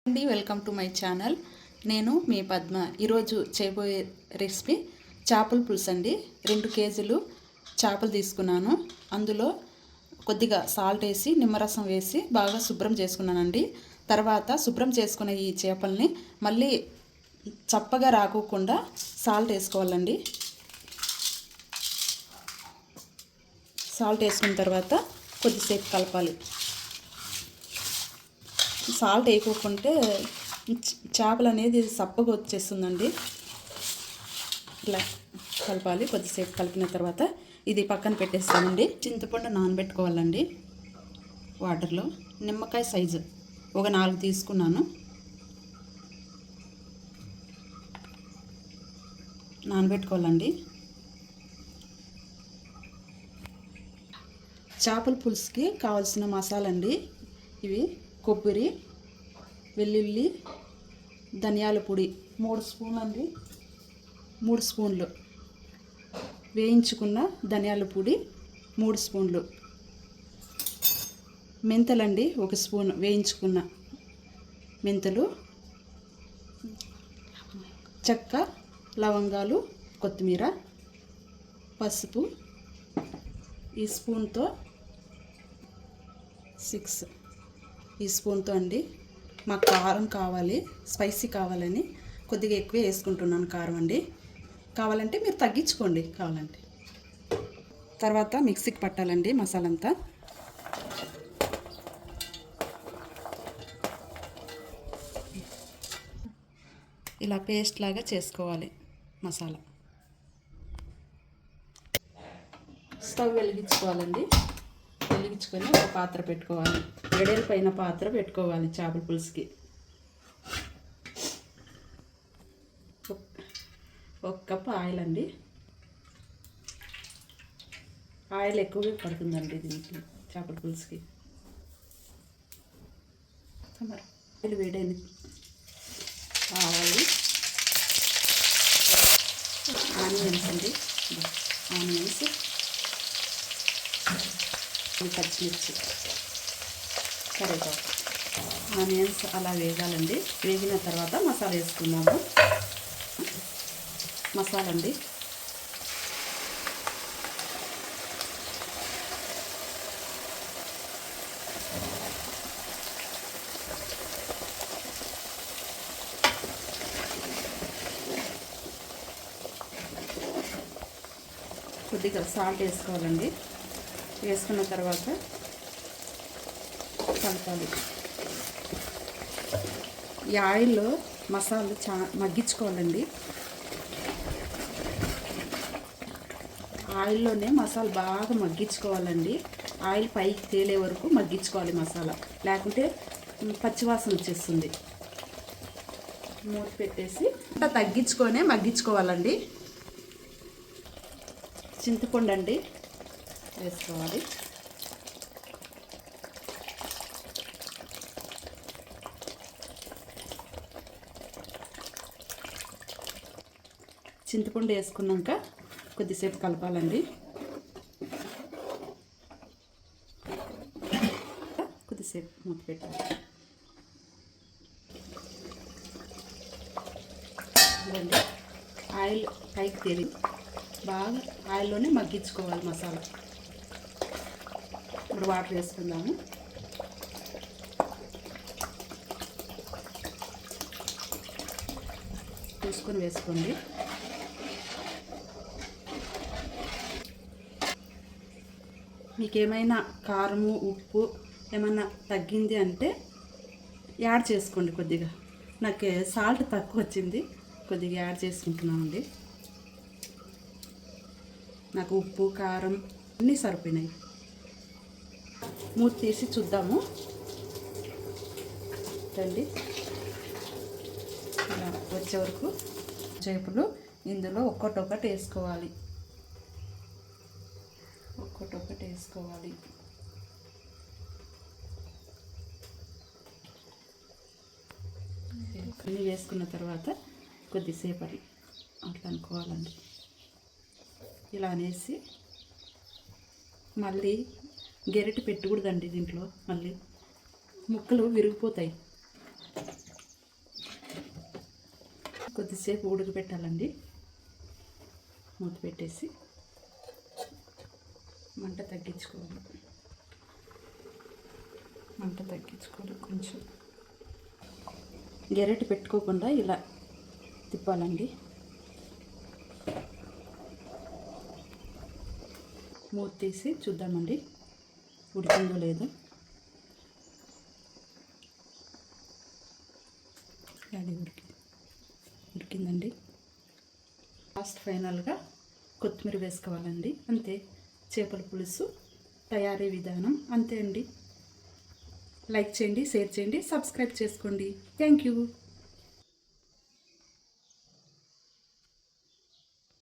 అండి, welcome to my channel. నేను మీ పద్మ. ఈరోజు చేయబోయే రెసిపీ చేపల పులుసు అండి. 2 కేజీలు చేపలు తీసుకున్నాను. అందులో కొద్దిగా సాల్ట్ వేసి నిమ్మరసం వేసి బాగా శుభ్రం చేసుకున్నానండి. తర్వాత శుభ్రం చేసుకున్న ఈ చేపల్ని మళ్ళీ చప్పగా రాకోకుండా సాల్ట్ వేసుకోవాలండి. సాల్ట్ వేసుకున్న తర్వాత కొద్దిసేపు కలపాలి. సాల్ట్ వేయకుంటే చేపలు అనేది సప్పగా వచ్చేస్తుందండి. ఇట్లా కలపాలి. కొద్దిసేపు కలిపిన తర్వాత ఇది పక్కన పెట్టేస్తామండి. చింతపండు నానబెట్టుకోవాలండి వాటర్లో. నిమ్మకాయ సైజు ఒక 4 తీసుకున్నాను. నానబెట్టుకోవాలండి. చేపల పులుసుకి కావాల్సిన మసాలా అండి ఇవి: కొబ్బరి, వెల్లుల్లి, ధనియాల పొడి 3 స్పూన్లు అండి. 3 స్పూన్లు వేయించుకున్న ధనియాల పొడి 3 స్పూన్లు, మెంతులండి 1 స్పూన్ వేయించుకున్న మెంతులు, చెక్క, లవంగాలు, కొత్తిమీర, పసుపు ఈ స్పూన్తో 6 ఈ స్పూన్తో అండి. మాకు కారం కావాలి, స్పైసీ కావాలని కొద్దిగా ఎక్కువ వేసుకుంటున్నాను కారం అండి. కావాలంటే మీరు తగ్గించుకోండి కావాలంటే. తర్వాత మిక్సీకి పట్టాలండి మసాలా అంతా. ఇలా పేస్ట్ లాగా చేసుకోవాలి మసాలా. స్టవ్ వెలిగించుకోవాలండి. వెలిగించుకొని ఒక పాత్ర పెట్టుకోవాలి. పైన పాత్ర పెట్టుకోవాలి చేపల పులుసుకి. 1 కప్ ఆయిల్ అండి. ఆయిల్ ఎక్కువగా పడుతుందండి దీనికి, చేపల పులుసుకి. ఆయిల్ వేడైంది. ఆవాలు, ఆనియన్స్ అండి. ఆనియన్స్, పచ్చిమిర్చి, కరివేపాకు. ఆనియన్స్ అలా వేగాలండి. వేగిన తర్వాత మసాలా వేసుకున్నాము. మసాలా అండి. కొద్దిగా సాల్ట్ వేసుకోవాలండి. వేసుకున్న తర్వాత కలపాలి. ఈ ఆయిల్లో మసాలా మగ్గించుకోవాలండి. ఆయిల్లోనే మసాలా బాగా మగ్గించుకోవాలండి. ఆయిల్ పైకి తేలే వరకు మగ్గించుకోవాలి మసాలా, లేకుంటే పచ్చివాసన వచ్చేస్తుంది. మూత పెట్టేసి తగ్గించుకొనే మగ్గించుకోవాలండి. చింతపండు అండి వేసుకోవాలి. చింతపండు వేసుకున్నాక కొద్దిసేపు కలపాలండి. కొద్దిసేపు మూత పెట్టాలి. ఆయిల్ పైకి తేలి బాగా ఆయిల్లోనే మగ్గించుకోవాలి మసాలా. ఇప్పుడు వాటర్ వేసుకుందాము. చూసుకొని వేసుకోండి. మీకు ఏమైనా కారము, ఉప్పు ఏమైనా తగ్గింది అంటే యాడ్ చేసుకోండి కొద్దిగా. నాకు సాల్ట్ తక్కువ వచ్చింది, కొద్దిగా యాడ్ చేసుకుంటున్నామండి. నాకు ఉప్పు, కారం అన్నీ సరిపోయినాయి. మూత తీసి చూద్దాము రండి. ఇలా వచ్చే వరకు చేపలు ఇందులో ఒక్కొక్కటి వేసుకోవాలి. ఒక్కొక్కటి వేసుకోవాలి. అన్నీ వేసుకున్న తర్వాత కొద్దిసేపు అట్లా అనుకోవాలండి. ఇలా అనేసి మళ్ళీ గెరిటి పెట్టకూడదండి దీంట్లో, మళ్ళీ ముక్కలు విరిగిపోతాయి. కొద్దిసేపు ఉడకబెట్టాలండి. మూత పెట్టేసి మంట తగ్గించుకోవాలి. కొంచెం గెరెట్ పెట్టుకోకుండా ఇలా తిప్పాలండి. మూత తీసి చూద్దామండి ఉడికిందో లేదో. అది ఉడికిందండి. లాస్ట్ ఫైనల్గా కొత్తిమీర వేసుకోవాలండి. అంతే, చేపల పులుసు తయారీ విధానం అంతే అండి. లైక్ చేయండి, షేర్ చేయండి, సబ్స్క్రైబ్ చేసుకోండి. Thank you.